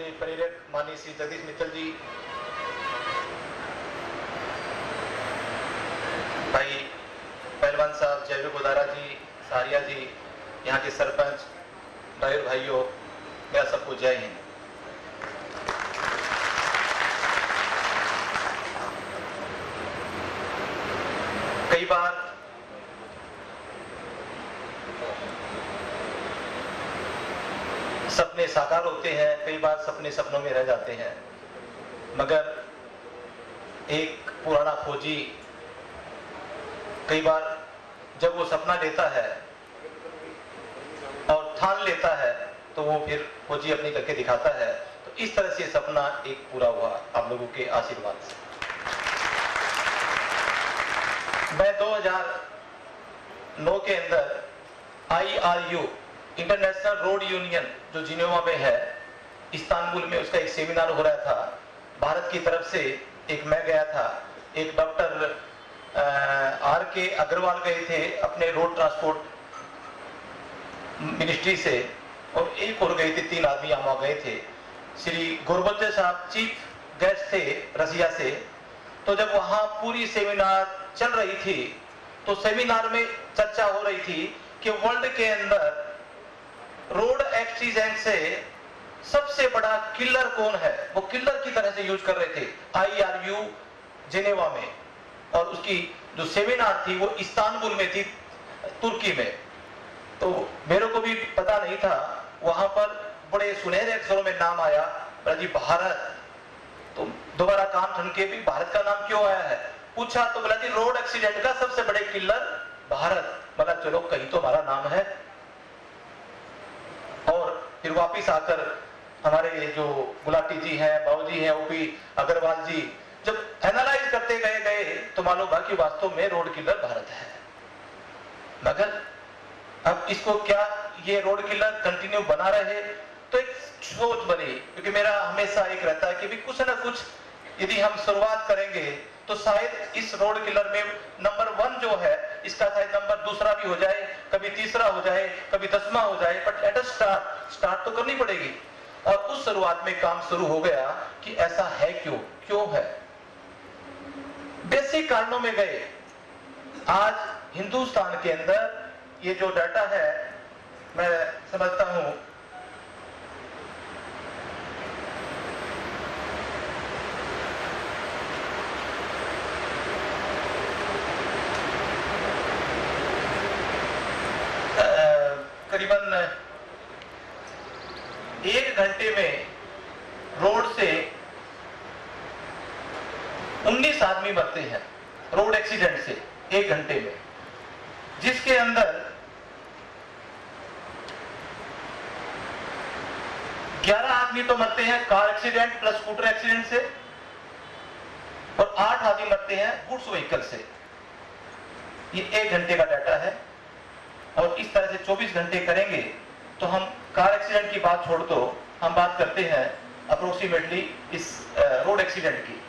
हमारे प्रेरक माननीय श्री जगदीश मित्तल जी, भाई पहलवान साहब जयवीर गोदारा जी, सारिया जी, यहाँ के सरपंच, ड्राइवर भाइयों, मेरा सबको जय हिंद। कई बार सपने साकार होते हैं, कई बार सपने सपनों में रह जाते हैं, मगर एक पुराना खोजी कई बार जब वो सपना लेता है और ठान लेता है तो वो फिर खोजी अपनी करके दिखाता है। तो इस तरह से सपना एक पूरा हुआ आप लोगों के आशीर्वाद से। मैं 2009 के अंदर IRU इंटरनेशनल रोड यूनियन जो जिनेवा में है, इस्तांबुल में उसका एक सेमिनार हो रहा था। भारत की तरफ से मैं गया था, एक डॉक्टर RK अग्रवाल गए थे अपने रोड ट्रांसपोर्ट मिनिस्ट्री से, और एक और गए थे, 3 आदमी वहां गए थे। श्री गोरबच्चे साहब चीफ गेस्ट थे रसिया से। तो जब वहां पूरी सेमिनार चल रही थी तो सेमिनार में चर्चा हो रही थी कि वर्ल्ड के अंदर रोड एक्सीडेंट से सबसे बड़ा किलर कौन है। वो किलर की तरह से यूज कर रहे थे IRU जिनेवा में, और उसकी जो सेमिनार थी वो इस्तांबुल में थी, तुर्की में। तो मेरे को भी पता नहीं था, वहां पर बड़े सुनहरे अक्षरों में नाम आया, जी भारत। तो दोबारा कान ठन के भी भारत का नाम क्यों आया है पूछा, तो बोला जी रोड एक्सीडेंट का सबसे बड़े किलर भारत। बोला चलो कहीं तो हमारा नाम है। और फिर वापिस आकर हमारे जो गुलाटी जी हैं, बाबूजी हैं, OP अग्रवाल जी जब एनालाइज करते गए तो मालूम हुआ कि वास्तव में रोड किलर भारत है। मगर अब इसको क्या ये रोड किलर कंटिन्यू बना रहे, तो एक सोच बनी, क्योंकि मेरा हमेशा एक रहता है कि भी कुछ ना कुछ यदि हम शुरुआत करेंगे तो शायद इस रोड किलर में नंबर 1 जो है, इसका शायद नंबर 2 भी हो जाए, कभी 3 हो जाए, कभी 10वां हो जाए, बट लेट अस स्टार्ट तो करनी पड़ेगी। और उस शुरुआत में काम शुरू हो गया कि ऐसा है क्यों है। बेसिक कारणों में गए। आज हिंदुस्तान के अंदर ये जो डाटा है, मैं समझता हूं करीबन 1 घंटे में रोड से 19 आदमी मरते हैं रोड एक्सीडेंट से 1 घंटे में, जिसके अंदर 11 आदमी तो मरते हैं car accident plus scooter accident से, और 8 आदमी मरते हैं गुड्स व्हीकल से। ये 1 घंटे का डाटा है। और इस तरह से 24 घंटे करेंगे तो हम कार एक्सीडेंट की बात छोड़ दो, हम बात करते हैं अप्रोक्सीमेटली इस रोड एक्सीडेंट की।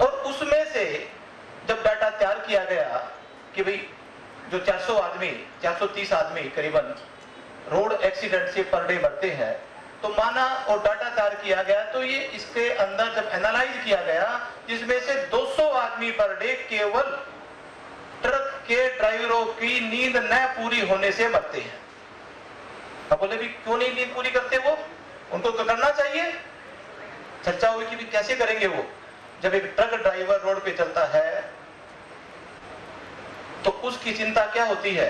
और उसमें से जब डाटा तैयार किया गया कि भाई जो 430 आदमी करीबन रोड एक्सीडेंट से पर डे मरते हैं, तो माना और डाटा तैयार किया गया, तो ये इसके अंदर जब एनालाइज किया गया, जिसमें से 200 आदमी पर डे केवल ट्रक के ड्राइवरों की नींद न पूरी होने से मरते हैं। अब बोले भी क्यों नहीं नींद पूरी करते वो, उनको तो करना चाहिए। चर्चा हुई कि भी कैसे करेंगे वो, जब एक ट्रक ड्राइवर रोड पे चलता है तो उसकी चिंता क्या होती है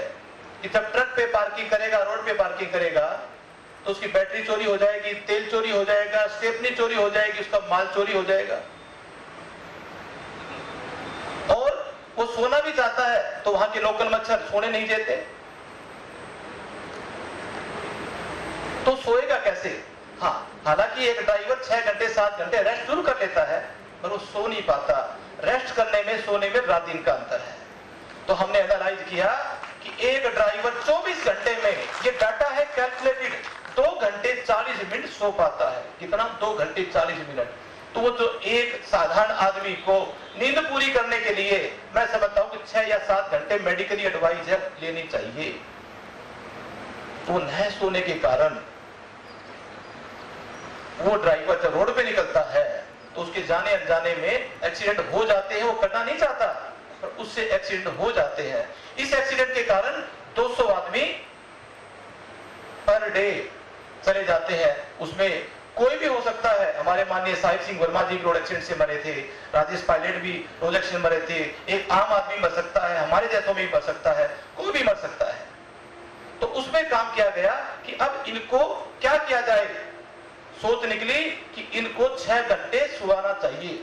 कि जब ट्रक पे पार्किंग करेगा, रोड पे पार्किंग करेगा, तो उसकी बैटरी चोरी हो जाएगी, तेल चोरी हो जाएगा, स्टेपनी चोरी हो जाएगी, उसका माल चोरी हो जाएगा। और वो सोना भी चाहता है तो वहां के लोकल मच्छर सोने नहीं देते, तो सोएगा कैसे। हाँ, हालांकि एक ड्राइवर 6 घंटे 7 घंटे रेस्ट जरूर कर लेता है, पर वो सो नहीं पाता। रेस्ट करने में सोने में रात दिन का अंतर है। तो हमने एनालाइज किया कि एक ड्राइवर 24 घंटे में, ये डाटा है कैलकुलेटेड, 2 घंटे 40 मिनट सो पाता है। कितना? 2 घंटे 40 मिनट। तो वो जो एक साधारण आदमी को नींद पूरी करने के लिए मैं समझता हूं कि 6 या 7 घंटे मेडिकली एडवाइस है लेनी चाहिए। तो न सोने के कारण वो ड्राइवर जब रोड पे निकलता है तो उसके जाने अनजाने में एक्सीडेंट हो जाते हैं। वो करना नहीं चाहता पर उससे एक्सीडेंट हो जाते हैं। इस एक्सीडेंट के कारण 200 आदमी पर डे चले जाते हैं। उसमें कोई भी हो सकता है। हमारे माननीय साहिब सिंह वर्मा जी रोड एक्सीडेंट से मरे थे, राजेश पायलट भी रोड एक्सीडेंट मरे थे। एक आम आदमी मर सकता है, हमारे जैसों में भी मर सकता है, कोई भी मर सकता है। तो उसमें काम किया गया कि अब इनको क्या किया जाए। सोच निकली कि इनको 6 घंटे सुलाना चाहिए।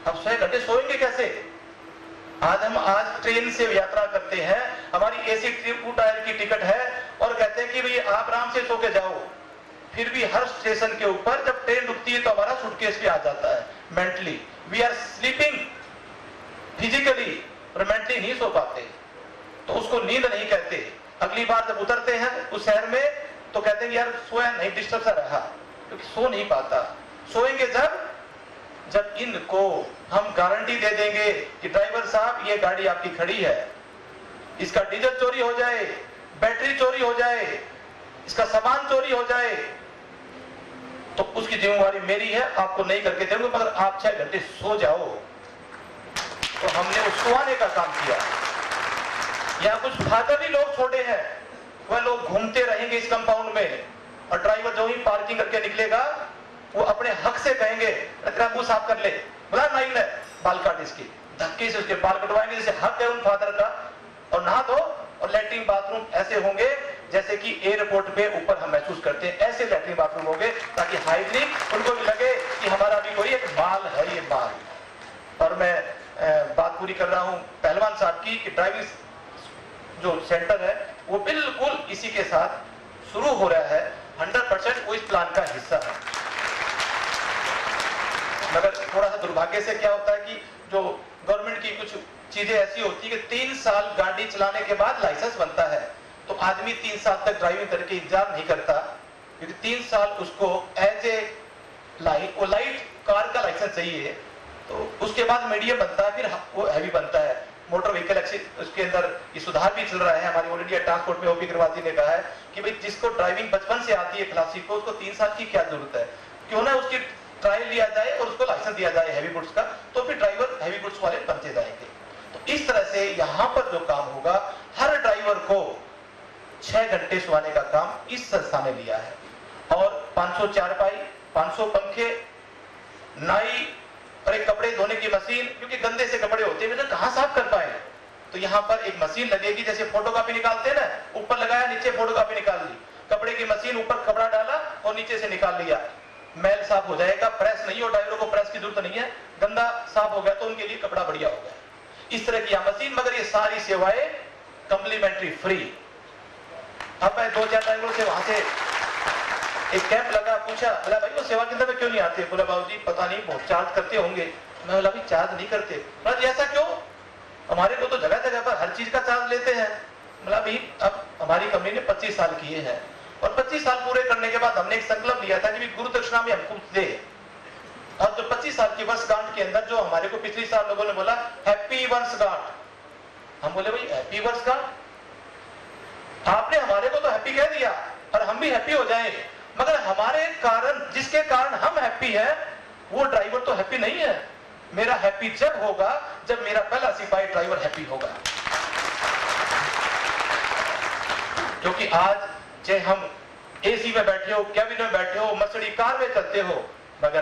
अब 6 घंटे सोएंगे कैसे? आज ट्रेन से यात्रा करते हैं, हमारी एसी 2 टायर की टिकट है और कहते हैं कि भाई आप आराम से सो के जाओ। फिर भी हर स्टेशन के ऊपर जब ट्रेन रुकती है तो हमारा सूटकेस भी आ जाता है। Mentally we are sleeping physically, पर मेंटली नहीं सो पाते। तो उसको नींद नहीं कहते। अगली बार जब उतरते हैं उस शहर में तो कहते हैं यार सोया नहीं, डिस्टर्ब सा रहा, क्योंकि सो नहीं पाता। सोएंगे जब इनको हम गारंटी दे देंगे कि ड्राइवर साहब ये गाड़ी आपकी खड़ी है, इसका डीजल चोरी हो जाए, बैटरी चोरी हो जाए, इसका सामान चोरी हो जाए तो उसकी जिम्मेवारी मेरी है, आपको नहीं करके दूंगा, मगर आप 6 घंटे सो जाओ। तो हमने उस सोने का काम किया। यहाँ कुछ फादर ही लोग छोटे हैं, वह लोग घूमते रहेंगे इस कंपाउंड में और ड्राइवर जो ही पार्किंग करके निकलेगा वो अपने हक से कहेंगे तेरा मुंह साफ कर ले, बुला नाई ले, बाल काट इसकी, धक्के से उसके बाल कटवाएंगे जैसे हक है उन फादर का। और नहा दो और लैट्रिन बाथरूम ऐसे होंगे जैसे कि एयरपोर्ट पे ऊपर हम महसूस करते हैं, ऐसे लैट्रिन बाथरूम होंगे ताकि हाइजीनिक उनको भी लगे कि हमारा भी कोई एक माल है ये माल। और मैं बात पूरी कर रहा हूं पहलवान साहब की कि ड्राइविंग जो सेंटर है वो बिल्कुल इसी के साथ शुरू हो रहा है। 100% वो इस प्लान का हिस्सा है। मगर थोड़ा सा दुर्भाग्य से क्या होता है कि जो गवर्नमेंट की कुछ चीजें ऐसी होती है कि 3 साल गाड़ी चलाने के बाद लाइसेंस बनता है। तो आदमी 3 साल तक ड्राइविंग करके इंतजार नहीं करता, क्योंकि 3 साल उसको एज ए लाइट कार का लाइसेंस चाहिए। तो उसके बाद मीडियम बनता है, फिर वो हैवी बनता है। मोटर व्हीकल उसके अंदर ये सुधार भी चल रहा है। हमारी ऑल इंडिया ट्रांसपोर्ट में ओपी अग्रवाल ने कहा है कि भाई जिसको ड्राइविंग बचपन से आती है खलासी को, उसको 3 साल की क्या जरूरत है, क्यों ना उसकी ट्रायल लिया जाए और उसको लाइसेंस दिया जाए हैवी गुड्स का, तो फिर ड्राइवर हैवी गुड्स वाले बनते जाएंगे। तो इस तरह से यहाँ पर जो काम होगा, हर ड्राइवर को 6 घंटे सुलाने का काम इस संस्था ने लिया है। और 500 चारपाई, 500 पंखे, नाई और एक कपड़े धोने की मशीन, क्योंकि गंदे से कपड़े होते हैं कहां साफ कर पाए। तो यहाँ पर एक मशीन लगेगी, जैसे फोटोकॉपी निकालते हैं ना, ऊपर लगाया नीचे फोटोकॉपी निकाल ली, कपड़े की मशीन ऊपर कपड़ा डाला और नीचे से निकाल लिया, मैल साफ हो जाएगा। प्रेस नहीं हो, ड्राइवरों को प्रेस की जरूरत नहीं है, गंदा साफ हो गया तो उनके लिए कपड़ा बढ़िया हो गया। इस तरह की मशीन, मगर ये सारी सेवाएं कम्प्लीमेंट्री फ्री। अब मैं 2-4 ड्राइवरों से वहां से एक कैंप लगा, पूछा, बोला भाई वो सेवा केंद्र में क्यों नहीं आते? बोला बाबू जी पता नहीं, बहुत चार्ज करते होंगे। मैं बोला भाई चार्ज नहीं करते। बोला जी ऐसा क्यों? हमारे को तो जगह जगह पर हर चीज का चार्ज लेते हैं। बोला भाई अब हमारी कंपनी ने 25 साल किए हैं और 25 साल पूरे करने के बाद हमने एक संकल्प लिया था कि गुरु दक्षिणा में हम कुछ दे। और जो 25 साल की वर्षगांठ के अंदर जो हमारे को पिछले साल लोगों ने बोला हैप्पी वर्षगांठ, हम बोले भाई हैप्पी वर्षगांठ, आपने हमारे को तो हैप्पी कह दिया और हम भी हैप्पी हो जाएं, मगर हमारे कारण, जिसके कारण हम हैप्पी है, वो ड्राइवर तो हैप्पी नहीं है। मेरा हैप्पी जब होगा जब मेरा पहला सिपाही ड्राइवर हैप्पी होगा। क्योंकि आज चाहे हम एसी में बैठे हो, कैबिन में बैठे हो, मर्सिडीज कार में चलते हो, मगर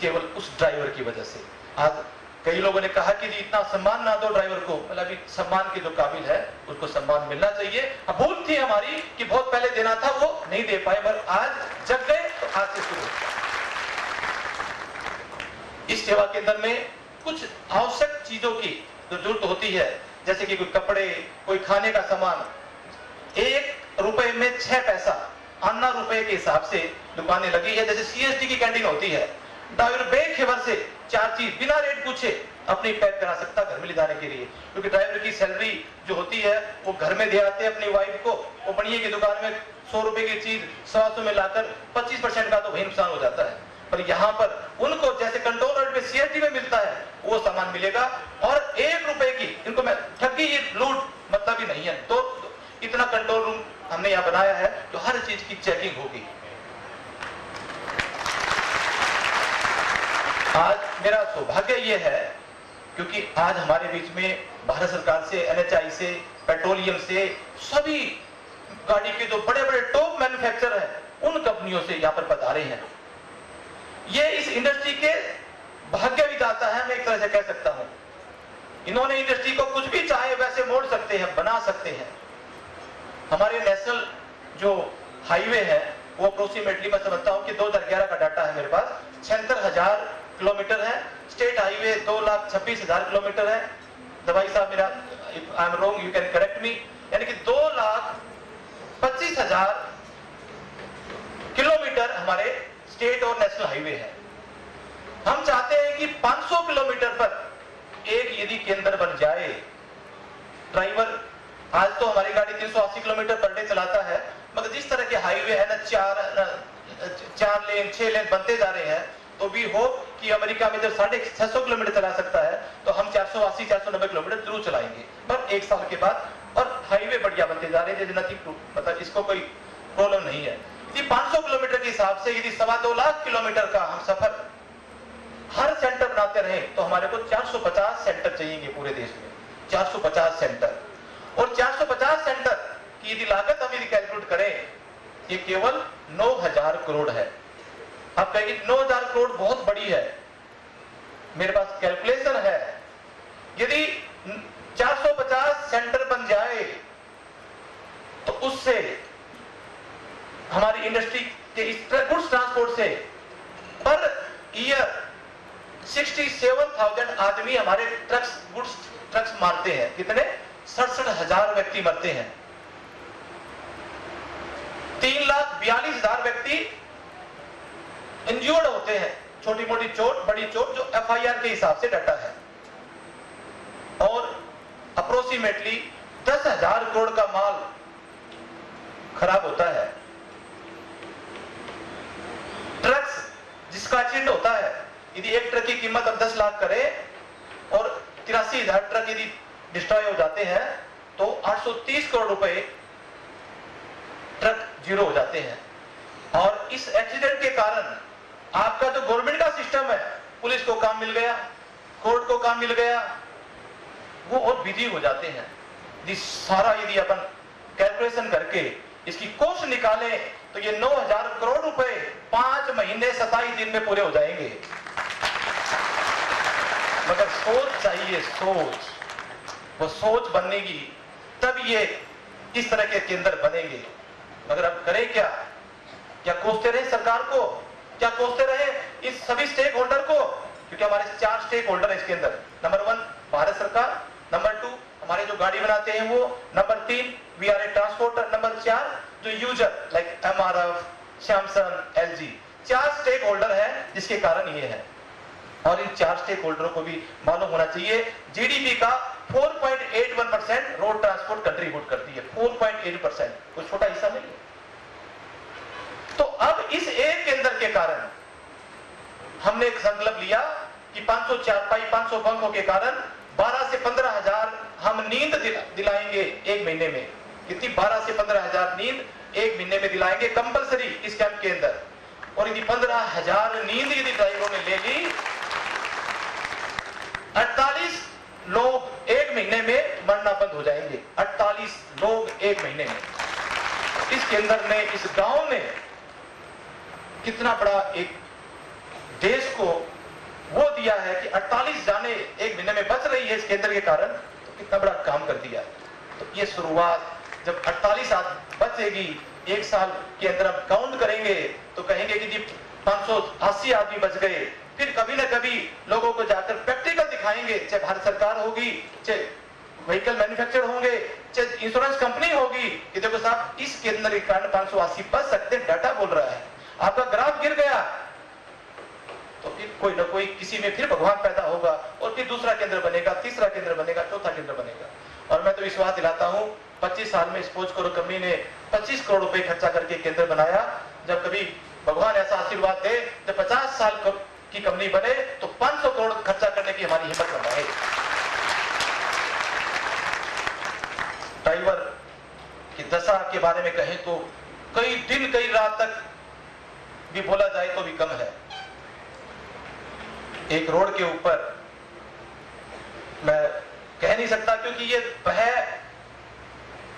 केवल उस ड्राइवर की वजह से। आज कई लोगों ने कहा कि जी इतना सम्मान ना दो ड्राइवर को। मतलब सम्मान के जो काबिल है उसको सम्मान मिलना चाहिए। अब भूल थी हमारी कि बहुत पहले देना था, वो नहीं दे पाए, मगर आज जग गए तो आज से शुरू। इस सेवा केंद्र में कुछ आवश्यक चीजों की जो जरूरत होती है, जैसे कि कोई कपड़े, कोई खाने का सामान, 1 रुपए में 6 पैसा अन्ना रुपए के हिसाब से दुकानें लगी है। जैसे सीएसडी की कैंटीन होती है, ड्राइवर बेखबर से 4 चीज बिना रेट पूछे अपनी पैक करा सकता घर में ले जाने के लिए, क्योंकि ड्राइवर की सैलरी जो होती है वो घर में दे आते हैं अपनी वाइफ को। वो बढ़िया की दुकान में 100 रुपए की चीज 100 में लाकर 25% का तो वही नुकसान हो जाता है। पर यहाँ पर उनको जैसे कंट्रोल रेट में सीएसडी में मिलता है वो सामान मिलेगा। और 1 रुपए की इनको मैं ठगी लूट मतलब ही नहीं है। तो इतना कंट्रोल रूम हमने यहाँ बनाया है जो हर चीज की चेकिंग होगी। आज मेरा सौभाग्य ये है क्योंकि आज हमारे बीच में भारत सरकार से, NHAI से, पेट्रोलियम से, सभी गाड़ी के जो बड़े बड़े टॉप मैन्युफैक्चरर हैं उन कंपनियों से यहाँ पर पधारे हैं। ये इस इंडस्ट्री के भाग्य विधाता है, मैं एक तरह से कह सकता हूँ। इन्होंने इंडस्ट्री को कुछ भी चाहे वैसे मोड़ सकते हैं, बना सकते हैं। हमारे नेशनल जो हाईवे है वो अप्रोक्सीमेटली मैं समझता हूँ कि 2011 का डाटा है मेरे पास, 76,000 किलोमीटर है। स्टेट हाईवे 2,26,000 किलोमीटर है। दवाई साहब मेरा I am wrong, you can correct मी, यानी कि 2,25,000 किलोमीटर हमारे स्टेट और नेशनल हाईवे है। हम चाहते हैं कि 500 किलोमीटर पर एक यदि केंद्र बन जाए। ड्राइवर आज तो हमारी गाड़ी 380 किलोमीटर पर डे चलाता है, मगर जिस तरह के हाईवे है ना, 4 लेन 6 लेन बनते जा रहे हैं, तो भी हो कि अमेरिका में जब 650 किलोमीटर चला सकता है तो हम 480-490 किलोमीटर जरूर चलाएंगे पर 1 साल के बाद। और हाईवे बढ़िया बनते जा रहे हैं, मतलब इसको कोई प्रॉब्लम नहीं है। यदि 500 किलोमीटर के हिसाब से यदि 2.25 लाख किलोमीटर का हम सफर हर सेंटर बनाते रहे तो हमारे को 450 सेंटर चाहिए पूरे देश में, 450 सेंटर। और 450 सेंटर की यदि लागत हम यदि कैलकुलेट करें, ये केवल 9,000 करोड़ है। आप कहेंगे 9,000 करोड़ बहुत बड़ी है, मेरे पास कैलकुलेशन है। यदि 450 सेंटर बन जाए तो उससे हमारी इंडस्ट्री के इस गुड्स ट्रांसपोर्ट से पर ईयर 67,000 आदमी हमारे गुड्स ट्रक्स मारते हैं। कितने? 67,000 व्यक्ति मरते हैं। 3,42,000 व्यक्ति इंज्योर्ड होते हैं, छोटी मोटी चोट, बड़ी चोट, जो FIR के हिसाब से डाटा है। और अप्रोक्सीमेटली 10,000 करोड़ का माल खराब होता है। ट्रक्स जिसका एक्सीडेंट होता है, यदि एक ट्रक की कीमत अब 10 लाख करे और 83,000 ट्रक यदि डिस्ट्रॉय हो जाते हैं तो 830 करोड़ रुपए ट्रक जीरो हो जाते हैं। और इस एक्सीडेंट के कारण आपका जो गवर्नमेंट का सिस्टम है, पुलिस को काम मिल गया, कोर्ट को काम मिल गया, वो और बिजी हो जाते हैं। यदि सारा यदि अपन कैलकुलेशन करके इसकी कॉस्ट निकालें तो ये 9,000 करोड़ रुपए 5 महीने 27 दिन में पूरे हो जाएंगे। मगर सोच चाहिए, सोच, वो सोच बनेगी तब ये इस तरह के केंद्र बनेंगे। मगर अब करें क्या? क्या कोसते रहे सरकार को? क्या कोसते रहे इस सभी स्टेक होल्डर को? क्योंकि हमारे 4 स्टेक होल्डर है इसके अंदर। नंबर 1 भारत सरकार, नंबर 2 हमारे जो गाड़ी बनाते हैं वो, number 3 we are a transporter, number 4 जो user like MRF, Samsung, LG, 4 stakeholder है जिसके कारण ये है। और इन 4 स्टेक होल्डरों को भी मालूम होना चाहिए GDP का 4.81% रोड ट्रांसपोर्ट कंट्रीब्यूट करती है। 4.8%, कोई छोटा हिस्सा नहीं है। तो अब इस एक केंद्र के कारण हमने एक संकल्प लिया कि 500 चारपाई, 500 पंखों के कारण 12 से 15,000 हम नींद दिलाएंगे एक महीने में। कितनी? 12 से 15,000 नींद एक महीने में दिलाएंगे कंपलसरी इस कैंप के अंदर। और यदि 15,000 नींद यदि ड्राइवरों ने ले ली, 48 लोग एक महीने में मरना बंद हो जाएंगे। 48 लोग एक महीने में। इस केंद्र ने, इस गांव ने कितना बड़ा एक देश को वो दिया है कि 48 जाने एक महीने में बच रही है इस केंद्र के कारण, तो कितना बड़ा काम कर दिया। तो ये शुरुआत, जब 48 बचेगी, 1 साल के अंदर हम काउंट करेंगे तो कहेंगे कि जी 580 आदमी बच गए। फिर कभी ना कभी लोगों को जाकर प्रैक्टिकल दिखाएंगे, चाहे भारत सरकार होगी, चाहे व्हीकल मैन्युफैक्चरर होंगे, चाहे इंश्योरेंस कंपनी होगी, कि देखो साहब इस केंद्र के कारण 580 बच सकते हैं, डाटा बोल रहा है। आपका ग्राफ गिर गया तो फिर कोई ना कोई किसी में फिर भगवान पैदा होगा और फिर दूसरा केंद्र बनेगा, तीसरा केंद्र बनेगा, चौथा केंद्र बनेगा। और मैं तो विश्वास दिलाता हूं 25 साल में स्पोर्ट्स करो कंपनी ने 25 करोड़ रुपए खर्चा करके केंद्र बनाया। जब कभी भगवान ऐसा आशीर्वाद दे, जब 50 साल की कंपनी बने तो 500 करोड़ खर्चा करने की हमारी हिम्मत बनाए। ड्राइवर की दशा के बारे में कहें तो कई दिन कई रात तक भी बोला जाए तो भी कम है। एक रोड के ऊपर, मैं कह नहीं सकता क्योंकि ये भय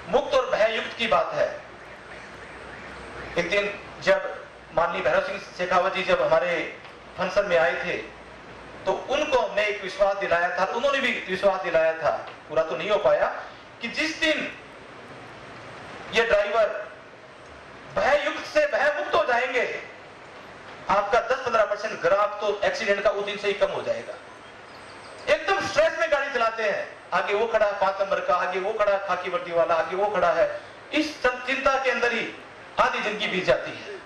मुक्त और भय युक्त की बात है। एक दिन जब माननीय भैरव सिंह शेखावत जी जब हमारे फंक्शन में आए थे तो उनको हमने एक विश्वास दिलाया था, उन्होंने भी विश्वास दिलाया था, पूरा तो नहीं हो पाया, कि जिस दिन ये ड्राइवर भय युक्त से भय मुक्त हो जाएंगे, आपका 10-15% ग्राफ तो एक्सीडेंट का उस दिन से ही कम हो जाएगा। एकदम स्ट्रेस में गाड़ी चलाते हैं, आगे वो खड़ा है 5 नंबर का, आगे वो खड़ा है खाकी वर्दी वाला, आगे वो खड़ा है, इस चिंता के अंदर ही आधी जिंदगी बीत जाती है।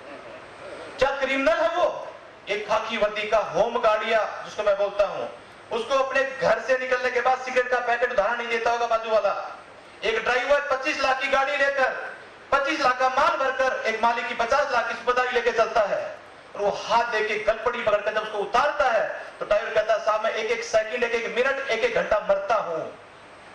क्या क्रिमिनल है वो? एक खाकी वर्दी का होम गार्डिया जिसको मैं बोलता हूं, उसको अपने घर से निकलने के बाद सिगरेट का पैकेट उधार नहीं देता होगा बाजू वाला। एक ड्राइवर 25 लाख की गाड़ी लेकर 25 लाख का माल भरकर एक मालिक की 50 लाख की सुपरदारी लेके चलता है, और वो हाथ देके गलपड़ी पकड़कर जब उसको उतारता है तो ड्राइवर कहता है साहब मैं एक सेकंड, एक मिनट, एक घंटा मरता हूं।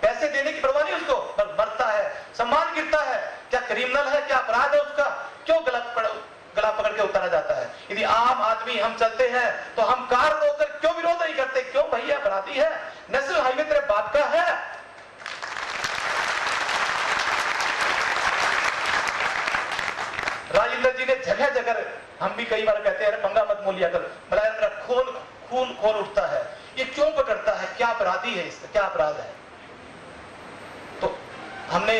पैसे देने की परवाह नहीं उसको, पर मरता है, सम्मान गिरता है। क्या क्रिमिनल है? क्या अपराध है उसका? क्यों गला पकड़ के उतारा जाता है? यदि आम आदमी हम चलते हैं तो हम कार रोककर क्यों विरोध नहीं करते? क्यों भैया अपराधी है? नेशनल हाईवे तेरे बाप का है। राजेंद्र जी ने जगह जगह, हम भी कई बार कहते हैं पंगा मत मोलिया कर, मतलब मेरा खून खोल उठता है, ये क्यों पकड़ता है? क्या अपराधी है इसका? क्या अपराध है? तो हमने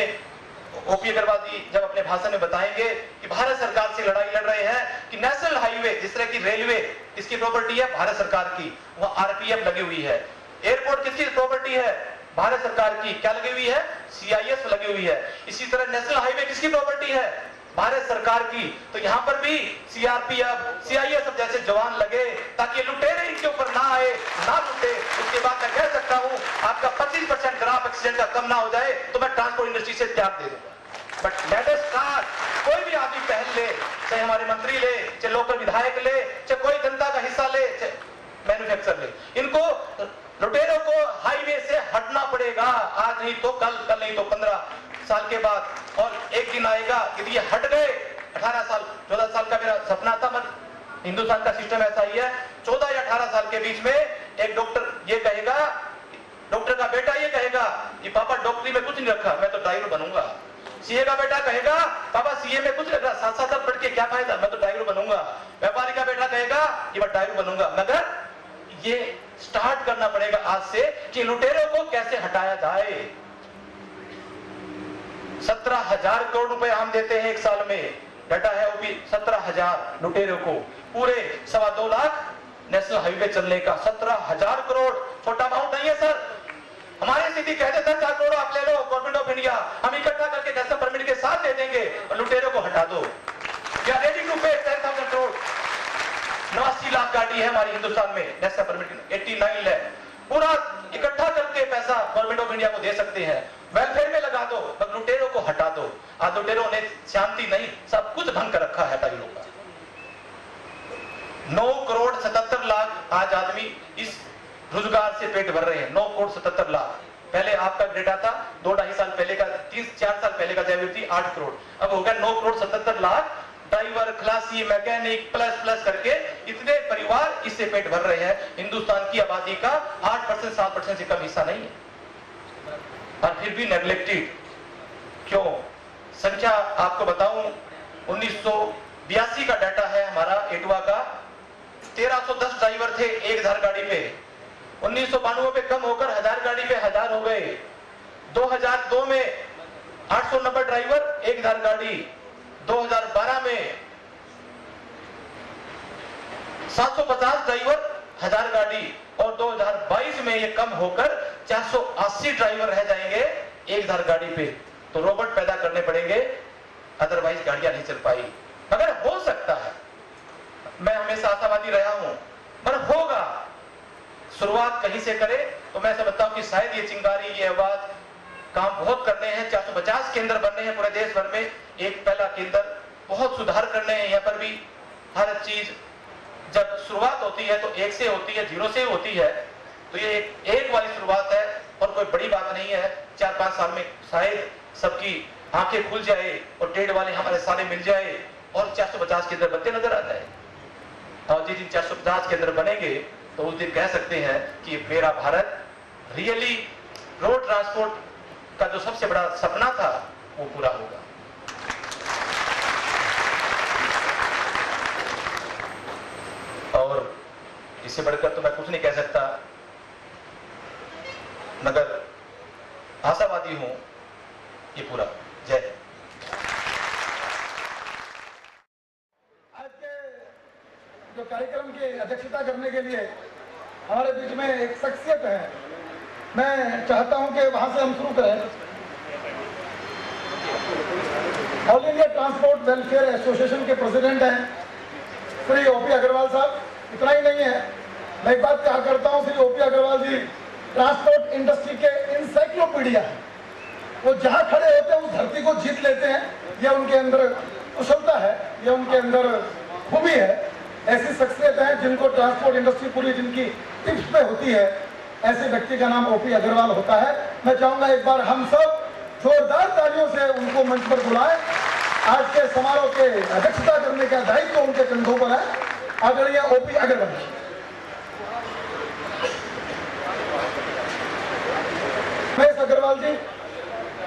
ओपी अग्रवाल जी जब अपने भाषण में बताएंगे कि भारत सरकार से लड़ाई लड़ रहे हैं कि नेशनल हाईवे जिस तरह की रेलवे इसकी प्रॉपर्टी है भारत सरकार की, वहां आरपीएफ लगी हुई है। एयरपोर्ट किसकी प्रॉपर्टी है? भारत सरकार की। क्या लगी हुई है? सीआईएस लगी हुई है। इसी तरह नेशनल हाईवे किसकी प्रॉपर्टी है? भारत सरकार की। तो यहां पर भी सीआरपीएफ, सीआईएस जैसे जवान लगे ताकि लुटेरे इनके ऊपर ना आए, ना लुटे। उसके बाद मैं कह सकता हूं आपका 25% ग्राफ एक्सीडेंट का कम ना हो जाए तो मैं ट्रांसपोर्ट इंडस्ट्री से त्याग दे दूंगा। But let us start. कोई भी आदमी पहल ले, चाहे हमारे मंत्री ले, चाहे लोकल विधायक ले, चाहे कोई जनता का हिस्सा ले, चाहे मैन्युफैक्चर ले, इनको लुटेरों को हाईवे से हटना पड़ेगा। आज नहीं तो कल, कल नहीं तो 15 साल के बाद। और एक दिन आएगा यदि ये हट गए, 18 साल 14 साल का मेरा सपना था, हिंदुस्तान का सिस्टम ऐसा ही है, 14 या 18 साल के बीच में एक डॉक्टर ये कहेगा, डॉक्टर का बेटा ये कहेगा कि पापा डॉक्टरी में कुछ नहीं रखा, मैं तो ड्राइवर बनूंगा। सीए का बेटा कहेगा पापा सीए में कुछ रखा, 7 साल पढ़ के क्या फायदा, मैं तो ड्राइवर बनूंगा। व्यापारी का बेटा कहेगा कि मैं ड्राइवर बनूंगा। मगर ये स्टार्ट करना पड़ेगा आज से कि लुटेरों को कैसे हटाया जाए। 17,000 करोड़ रुपए हम देते हैं एक साल में, डाटा है वो भी 17,000 लुटेरों को, पूरे 2.25 लाख नेशनल हाईवे चलने का 17,000 करोड़ छोटा अमाउंट नहीं है सर। हमारे सीधी कहते 10,000 करोड़ आप ले लो गवर्नमेंट ऑफ इंडिया, हम इकट्ठा करके नेशनल परमिट के साथ दे देंगे और लुटेरों को हटा दो। या रेडी टू पे 10,000 करोड़। 89 लाख गाड़ी है हमारी हिंदुस्तान में नेशनल परमिट, 89 लाख पूरा इकट्ठा करके पैसा गवर्नमेंट ऑफ इंडिया को दे सकते हैं, वेलफेयर में लगा दो, बस लुटेरों को हटा दो। आज लुटेरों ने शांति नहीं सब कुछ भंग कर रखा है भाई लोग का। 9 करोड़ 77 लाख आज आदमी इस रोजगार से पेट भर रहे हैं। 9 करोड़ 77 लाख। पहले आपका डेटा था 2-2.5 साल पहले का, 3-4 साल पहले का थी 8 करोड़, अब हो गया 9 करोड़ 77 लाख। ड्राइवर, खलासी, मैकेनिक प्लस करके इतने परिवार इससे पेट भर रहे हैं। हिंदुस्तान की आबादी का 8% 7% से कम हिस्सा नहीं है, और फिर भी नेग्लेक्टेड क्यों? संख्या आपको बताऊं, 1982 का डाटा है हमारा एटवा का, 1310 ड्राइवर थे एक धार गाड़ी पे। 1992 पे कम होकर 1000 गाड़ी पे 1000 हो गए। 2002 में 890 ड्राइवर एक धार गाड़ी, 2012 में 750 ड्राइवर 1000 गाड़ी, और 2022 में ये कम होकर 480 ड्राइवर रह जाएंगे एक धार गाड़ी पे। तो रोबोट पैदा करने पड़ेंगे, अदरवाइज गाड़ियां नहीं चल पाई। मगर हो सकता है, मैं हमेशा आशावादी रहा हूं, पर होगा। शुरुआत कहीं से करे तो मैं समझता हूं कि शायद ये चिंगारी, ये आवाज काम बहुत करने हैं। 450 केंद्र बनने हैं पूरे देश भर में, एक पहला केंद्र, बहुत सुधार करने हैं यहाँ पर भी। हर चीज जब शुरुआत होती है तो 1 से होती है, 0 से होती है, तो ये एक वाली शुरुआत है और कोई बड़ी बात नहीं है। 4-5 साल में शायद सबकी आंखें खुल जाए और ट्रेड वाले हमारे सारे मिल जाए और 450 केंद्र बनते नजर आ जाए। और जिस दिन 450 केंद्र बनेंगे तो उस दिन कह सकते हैं कि मेरा भारत रियली रोड ट्रांसपोर्ट का जो सबसे बड़ा सपना था वो पूरा होगा। और इससे बढ़कर तो मैं कुछ नहीं कह सकता, मगर आशावादी हूं ये पूरा। जय हिंद। आज के जो कार्यक्रम की अध्यक्षता करने के लिए हमारे बीच में एक शख्सियत है, मैं चाहता हूं कि वहां से हम शुरू करें। All India transport welfare association के प्रेसिडेंट हैं श्री ओपी अग्रवाल साहब। इतना ही नहीं है, मैं एक बात कहा करता हूं, श्री ओपी अग्रवाल जी ट्रांसपोर्ट इंडस्ट्री के इंसाइक्लोपीडिया है। वो जहां खड़े होते हैं उस धरती को जीत लेते हैं। यह उनके अंदर कुशलता है, यह उनके अंदर खूबी है। ऐसी शख्सियत है जिनको ट्रांसपोर्ट इंडस्ट्री पूरी जिनकी टिप्स पे होती है, ऐसे व्यक्ति का नाम ओपी अग्रवाल होता है। मैं चाहूंगा एक बार हम सब जोरदार तालियों से उनको मंच पर बुलाएं। आज के समारोह के अध्यक्षता करने का दायित्व उनके कंधों पर है। आदरणीय ओपी अग्रवाल जी। रमेश अग्रवाल जी,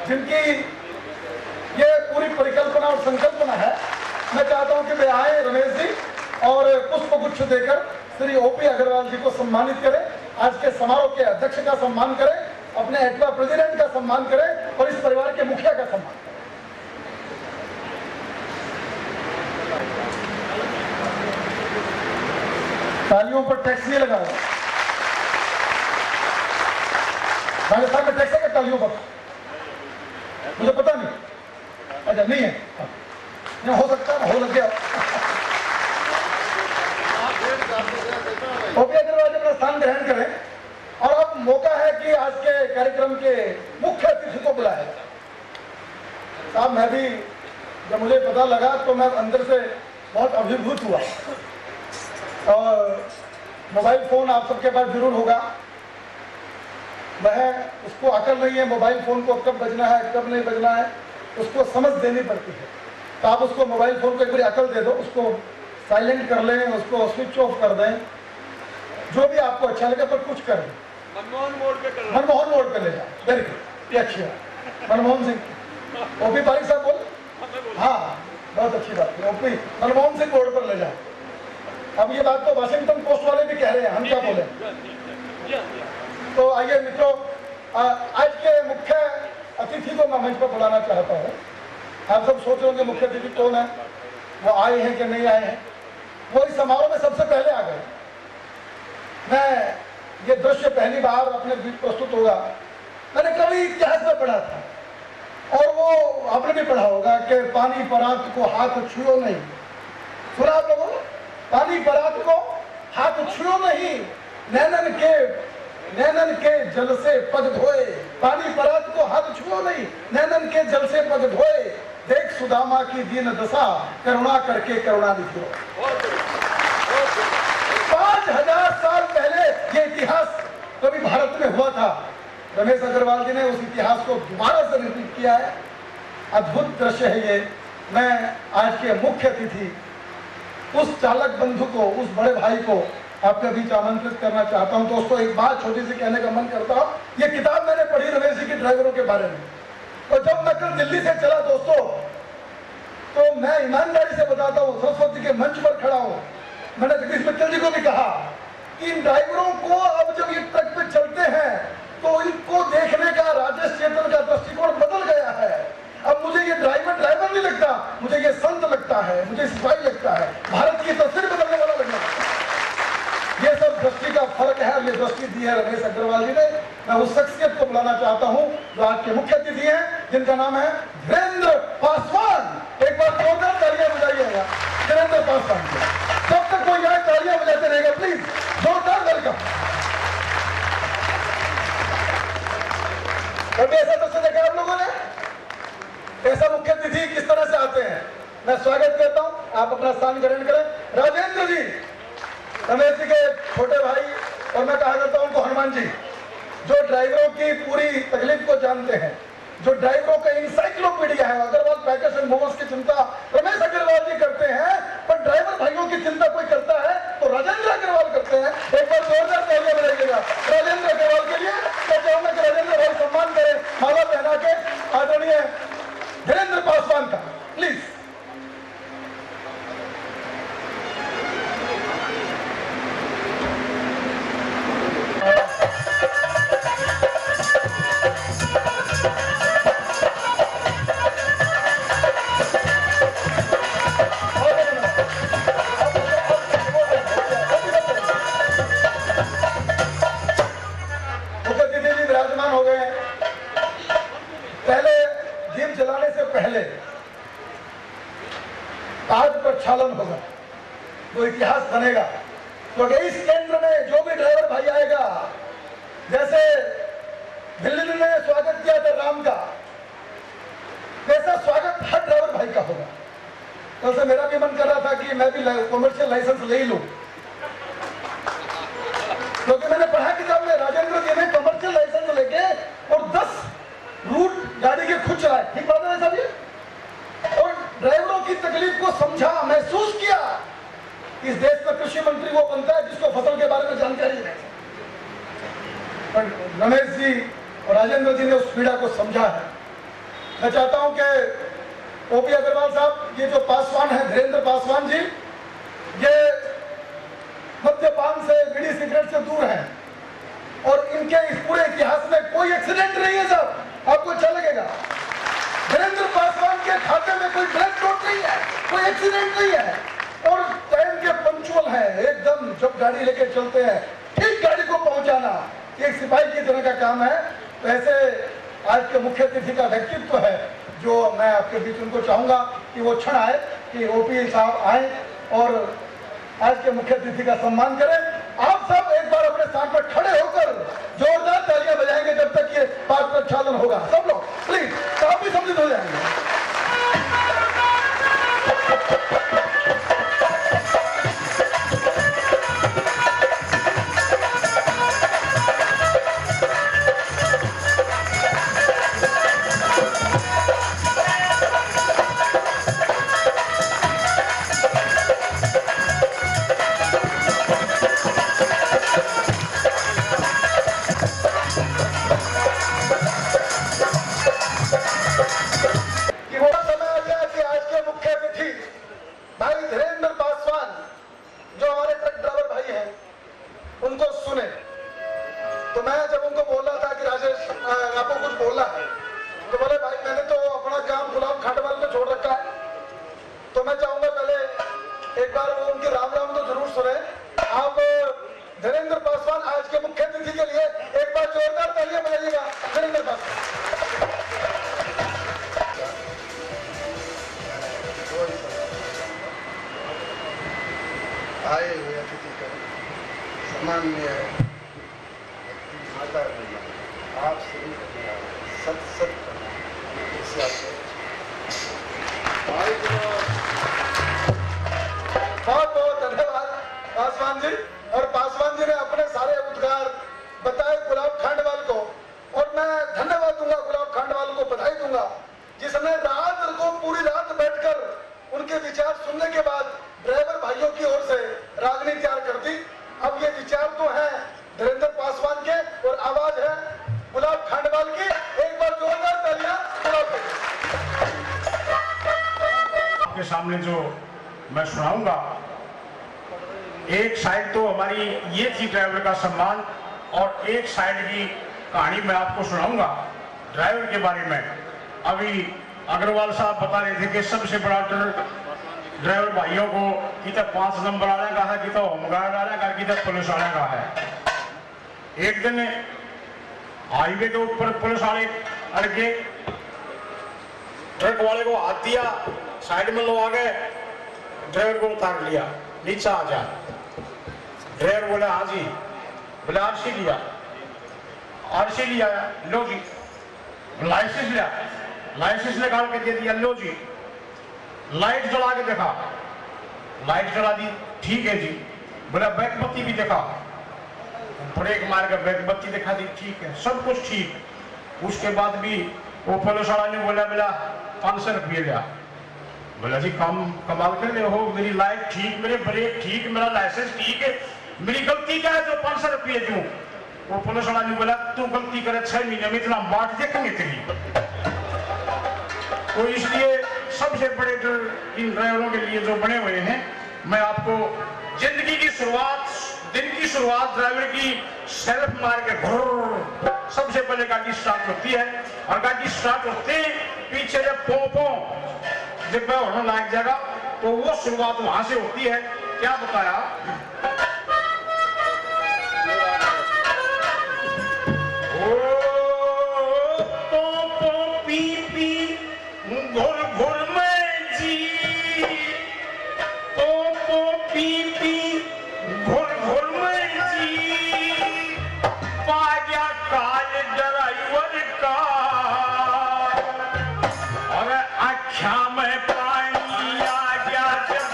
जिनकी ये पूरी परिकल्पना और संकल्पना है, मैं चाहता हूं कि वे आए रमेश जी और पुष्पगुच्छ देकर श्री ओपी अग्रवाल जी को सम्मानित करें। आज के समारोह के अध्यक्ष का सम्मान करें, अपने एटवा प्रेसिडेंट का सम्मान करें और इस परिवार के मुखिया का सम्मान करें। तालियों पर टैक्स नहीं लगा रहा। राजस्थान में टैक्स है क्या तालियों पर? मुझे पता नहीं। अच्छा नहीं है, नहीं हो सकता है, हो लग गया। ओपी अग्रवाल अपना स्थान ग्रहण करें और अब मौका है कि आज के कार्यक्रम के मुख्य अतिथि को बुलाया जाए। साहब, मैं भी जब मुझे पता लगा तो मैं अंदर से बहुत अभिभूत हुआ। और मोबाइल फोन आप सबके पास जरूर होगा। वह उसको अकल नहीं है मोबाइल फोन को कब बजना है कब नहीं बजना है, उसको समझ देनी पड़ती है। तो आप उसको मोबाइल फोन को एक बार अकल दे दो, उसको साइलेंट कर लें, उसको स्विच ऑफ कर दें, जो भी आपको अच्छा लगे, पर कुछ करें। मनमोहन मोड पे ले जाओ। वेरी गुड, ये अच्छी बात। मनमोहन सिंह, ओपी पारिक साहब बोल। हाँ, बहुत अच्छी बात है। ओपी मनमोहन सिंह बोर्ड पर ले जाओ। अब ये बात तो वाशिंगटन पोस्ट वाले भी कह रहे हैं, हम क्या बोले। तो आइए मित्रों, आज के मुख्य अतिथि को मैं मंच पर बुलाना चाहता हूँ। आप सब सोच रहे होंगे मुख्य अतिथि कौन है, वो आए हैं कि नहीं आए हैं। वो इस समारोह में सबसे पहले आ गए। मैं ये दृश्य पहली बार अपने बीच प्रस्तुत होगा, मैंने कभी इतिहास में पढ़ा था और वो आपने भी पढ़ा होगा कि पानी परात को हाथ छुओ नहीं। सुना आप लोगों ने? पानी परात को हाथ छुओ नहीं, नैनन के जल से पग धोए। पानी परात को हाथ छुओ नहीं, नैनन के जल से पग धोए। देख सुदामा की दीन दशा, करुणा करके करुणा निधि। 5000 साल पहले ये इतिहास कभी भारत में हुआ था। रमेश अग्रवाल जी ने उस इतिहास को दोबारा से रिपीट किया है। अद्भुत दृश्य है ये। मैं आज के मुख्य अतिथि उस चालक बंधु को, उस बड़े भाई को आपके बीच आमंत्रित करना चाहता हूं। दोस्तों, एक बात छोटी सी कहने का मन करता हूं। ये किताब मैंने पढ़ी रमेश जी के ड्राइवरों के बारे में, और जब मैं कल दिल्ली से चला दोस्तों, तो मैं ईमानदारी से बताता हूँ, सरस्वती के मंच पर खड़ा हूँ, मैंने जगदीश मित्तल जी को भी कहा कि इन ड्राइवरों को अब जब ये ट्रक पे चलते हैं तो इनको देखने का राजेश चेतन का दृष्टिकोण बदल गया है। अब मुझे ये ड्राइवर नहीं लगता, मुझे ये संत लगता है, मुझे सिपाही लगता है। भारत की तस्वीर बदलने वाला लगता है। ये सब दृष्टि का फर्क है, ये दृष्टि दी है रमेश अग्रवाल जी ने। मैं उस शख्सियत को बुलाना चाहता हूं जो आज के मुख्य अतिथि हैं, जिनका नाम है धीरेन्द्र पासवान। एक बार जोरदार तालियां बजाइएगा धीरेन्द्र पासवान जी। जब तक कोई यहाँ तालियां बजाते रहेगा, प्लीज जोरदार वेलकम। कभी ऐसा दृश्य देखा आप लोगों ने? ऐसा मुख्य अतिथि किस तरह से आते हैं? मैं स्वागत करता हूं, आप अपना स्थान ग्रहण करें। राजेंद्र जी, रमेश जी के छोटे भाई, और मैं कहा करता हूं उनको हनुमान जी, जो ड्राइवरों की पूरी तकलीफ को जानते हैं, जो ड्राइवरों का इंसाइक्लोपीडिया है। अग्रवाल पैकेज एंड मूवर्स की चिंता रमेश अग्रवाल जी करते हैं, पर ड्राइवर भाइयों की चिंता कोई करता है तो राजेंद्र अग्रवाल करते हैं। एक बार मैं भी कमर्शियल लाइसेंस ले ही लूं, क्योंकि मैंने पढ़ा किताब में राजेंद्र जी ने कमर्शियल लाइसेंस लेके और 10 रूट गाड़ी के खुद चलाए। ठीक बात है साहब ये? और ड्राइवरों की तकलीफ को समझा, महसूस किया। इस देश में कृषि मंत्री वो बनता है जिसको फसल के बारे में जानकारी है। पर रमेश जी और राजेंद्र जी ने उस पीड़ा को समझा है। मैं चाहता हूं कि ओपी अग्रवाल साहब, ये जो पासवान है धीरेन्द्र पासवान जी, ये मद्यपान से, बीड़ी सिगरेट से दूर है और इनके इस पूरे इतिहास में कोई एक्सीडेंट नहीं है साहब, आपको अच्छा लगेगा। धीरेन्द्र पासवान के खाते में कोई डेथ नोट नहीं है, कोई एक्सीडेंट नहीं है और टाइम के पंक्चुअल है एकदम। जब गाड़ी लेके चलते हैं ठीक गाड़ी को पहुंचाना एक सिपाही की तरह का काम है। तो ऐसे आज के मुख्य अतिथि का व्यक्तित्व है जो मैं आपके बीच उनको चाहूंगा कि वो क्षण आए कि ओपी साहब आए और आज के मुख्य अतिथि का सम्मान करें। आप सब एक बार अपने स्थान पर खड़े होकर जोरदार तालियां बजाएंगे जब तक ये पाठ प्रक्षालन होगा। सब लोग प्लीज, तो आप भी सम्मिलित हो जाएंगे। आए हुए अतिथि का सामान्य आप सभी सत सत बहुत बहुत धन्यवाद पासवान जी। और पासवान जी ने अपने सारे उद्गार बताए गुलाब खांडवाल को, और मैं धन्यवाद दूंगा गुलाब खांडवाल को, बधाई दूंगा जिसने रात को पूरी रात बैठकर उनके विचार सुनने के बाद ड्राइवर भाइयों की ओर से रागनी तैयार कर दी। अब ये विचार तो है धीरेन्द्र पासवान के और आवाज है गुलाब खांडवाल की। एक बार जोरदार तालियां गुलाब आपके सामने जो मैं सुनाऊंगा, एक साइड तो हमारी ये थी ड्राइवर का सम्मान और एक साइड की कहानी मैं आपको सुनाऊंगा ड्राइवर के बारे में। अभी अग्रवाल साहब बता रहे थे कि सबसे बड़ा ड्राइवर भाइयों को कितना 5 नंबर आने का है, कितना होमगार्ड आने का, कितना पुलिस आने का है। एक दिन हाईवे के ऊपर पुलिस वाले अड़के, ट्रक वाले को हाथ दिया, साइड में लोग आ गए, ड्राइवर को उतार लिया, नीचे आ जा। ड्राइवर बोला हाँ जी, बोले आरसी लिया, आरसी लिया, लो जी। लाइसेंस लिया, लाइसेंस निकाल के दे दिया, लो जी। लाइट जला के देखा, लाइट जला दी, ठीक है जी। बोला बैक बत्ती भी देखा, ब्रेक मार के बैक बत्ती दिखा दी, ठीक है, सब कुछ ठीक। उसके बाद भी वो पुलिस वाला ने बोला 500 रुपये लिया। बोला जी कमाल कर रहे हो, मेरी लाइट ठीक, मेरे ब्रेक ठीक, मेरा लाइसेंस ठीक है, मेरी गलती क्या है जो 500 रुपये दूं? वो पुलिस वाला ने बोला तू गलती करे 6 महीने में इतना बांट देखेंगे तेरी। तो इसलिए सबसे बड़े जो इन ड्राइवरों के लिए जो बने हुए हैं, मैं आपको जिंदगी की शुरुआत, दिन की शुरुआत ड्राइवर की सेल्फ मार के सबसे पहले गाड़ी स्टार्ट होती है और गाड़ी स्टार्ट होते ही पीछे जब पों जब होने लग जाएगा तो वो शुरुआत वहां से होती है। क्या बताया, घुर घुर में जी, तो पी पी घुर घुर में जी, पाया काल ड्राइवर का और आँखा में पानी आ गया जब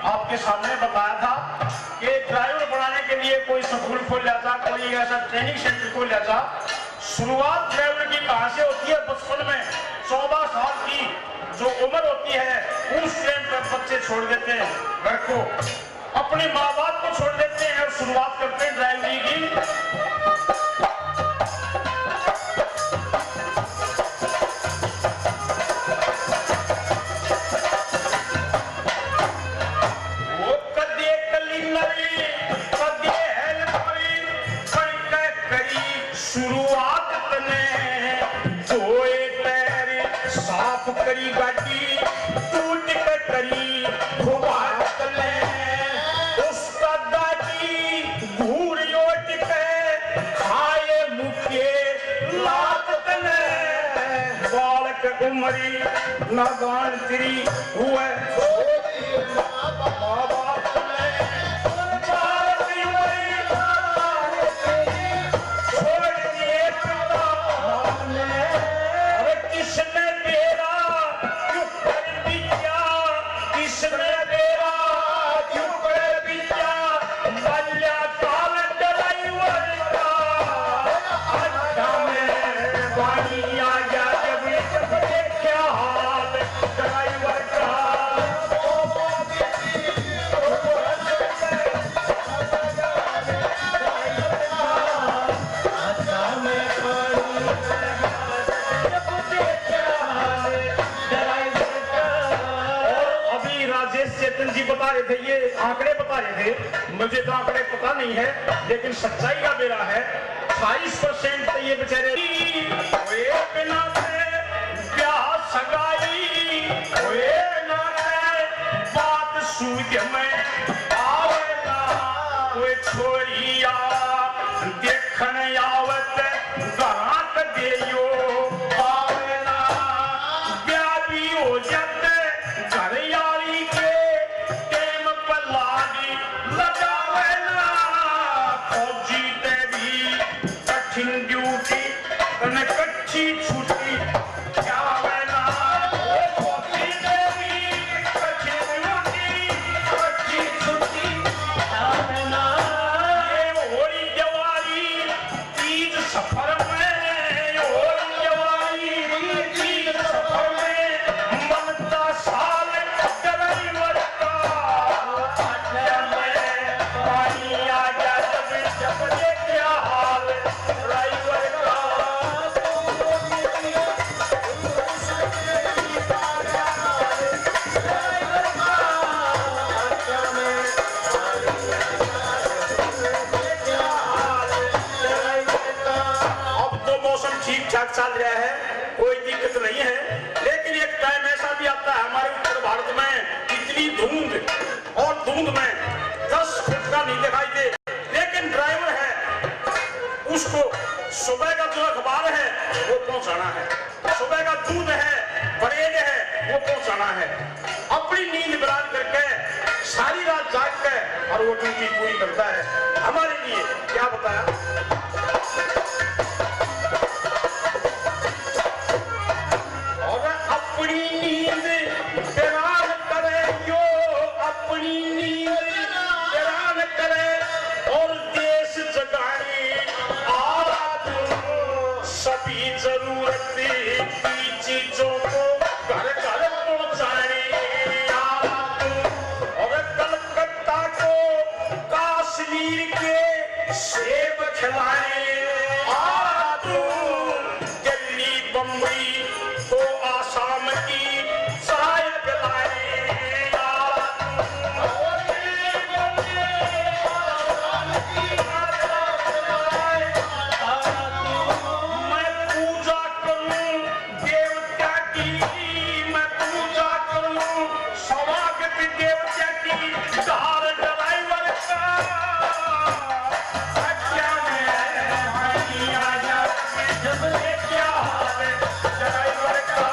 आपके सामने बताया था कि ड्राइवर बनाने के लिए कोई स्कूल खोल जाता, कोई ऐसा ट्रेनिंग सेंटर खोल जाता। शुरुआत ड्राइवर की कहां से होती है? बचपन में 14 साल की जो उम्र होती है उस टाइम पर बच्चे छोड़ देते हैं घर को, अपने माँ बाप को छोड़ देते हैं और शुरुआत करते हैं ड्राइवरी की। करी गाड़ी टूट के करी खुबात ले उसका दादी घूर लोट के खाए मुके लात ले बालक उमरी नागान तेरी हुए बता रहे थे, ये आंकड़े बता रहे थे, मुझे तो आंकड़े पता नहीं है, लेकिन सच्चाई का बेरा है। 28% तो ये बेचारे बिना ब्याह सगाई ना बात सूझ में आवेला कोई छोरिया देखन आवत ग्राहक देयो आवेला ब्याह भी हो जाते घर यारी के ड्यूटी कच्ची छुट्टी क्या वेला कच्ची छुट्टी क्या वेला होली जवारी तीज सफर में होली जवारी तीज सफर में मनता साल ड्राइवर का पानी आ गया जब क्या हाल ड्राइवर का। अब तो मौसम ठीक ठाक चल रहा है, कोई दिक्कत नहीं है, लेकिन एक टाइम ऐसा भी आता है हमारे उत्तर भारत में इतनी धुंध और धुंध में 10 फुट का नहीं दिखाई दे, लेकिन ड्राइवर है उसको सुबह का जो अखबार है वो पहुंचाना है, सुबह का दूध है परेड है वो पहुंचाना है, अपनी नींद बरान करके सारी रात जाग के और वो ड्यूटी पूरी करता है हमारे लिए। क्या बताया और अपनी नींद बरान करे यो अपनी नींद बरान करे और देश जगाने सभी जरूरत की चीजों को घर घर पहुंचाने और कलकत्ता को कश्मीर के सेब खिलाने दिल्ली बम्बई को आसाम की चाय पिलाने क्या हाल है ड्राइवर का।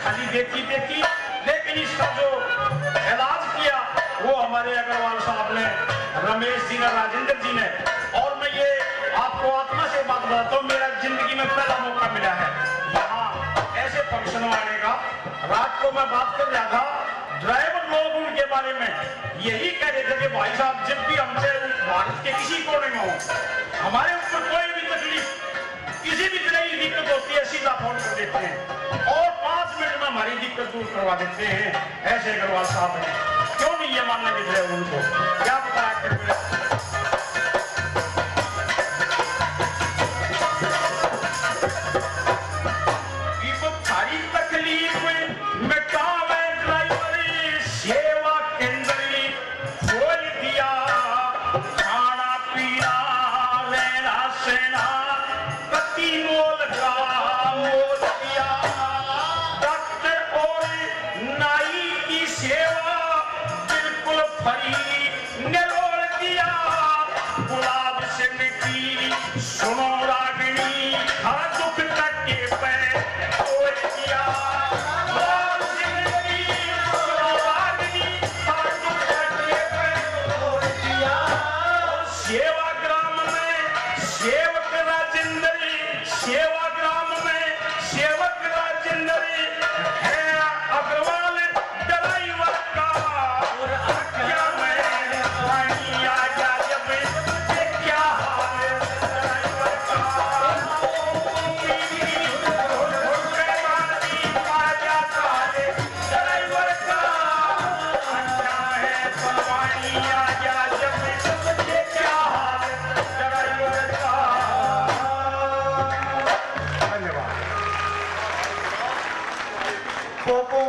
खाली देखी देखी, लेकिन इसका जो इलाज किया वो हमारे अग्रवाल साहब ने, रमेश जी ने, राजेंद्र जी ने। और मैं ये आपको आत्मा से बात बताता हूँ, मेरा जिंदगी में पहला मौका मिला है यहाँ ऐसे फंक्शन आने का। रात को मैं बात कर रहा था, ड्राइवर लोग उनके बारे में यही कह रहे थे कि भाई साहब जब भी हमसे भारत के किसी कोने में हो, हमारे ऊपर कोई भी तकलीफ, किसी भी तरह की दिक्कत होती है, सीधा फोन कर देते हैं और 5 मिनट में हमारी दिक्कत दूर करवा देते हैं। ऐसे अग्रवाल साहब हैं, क्यों नहीं ये मानने दिख रहे उनको, क्या बताया सारी तकलीफ मिटावे ड्राइवर, सेवा केंद्र खोल दिया, खाना पीना रहना सहना कति मोल का मोल दिया, डॉक्टर और नाई की सेवा बिल्कुल फ्री निरोल दिया, गुलाब सिंह की सुनो रागिनी हर दुख कटे पे तोड़ दिया, गुलाब सिंह की सुनो रागिनी हर दुख कटे पे तोड़ दिया। सेवाग्राम में सेवक राजेंद्र, सेवाग्राम में सेवक राजेंद्र है अग्रवाल ड्राइवर का, क्या मैं पानी आ जा जब मुझे क्या हाल ड्राइवर का, आ जाता है ड्राइवर का, क्या है पानी आ जा जब मुझे क्या हाल ड्राइवर का। धन्यवाद। पोपो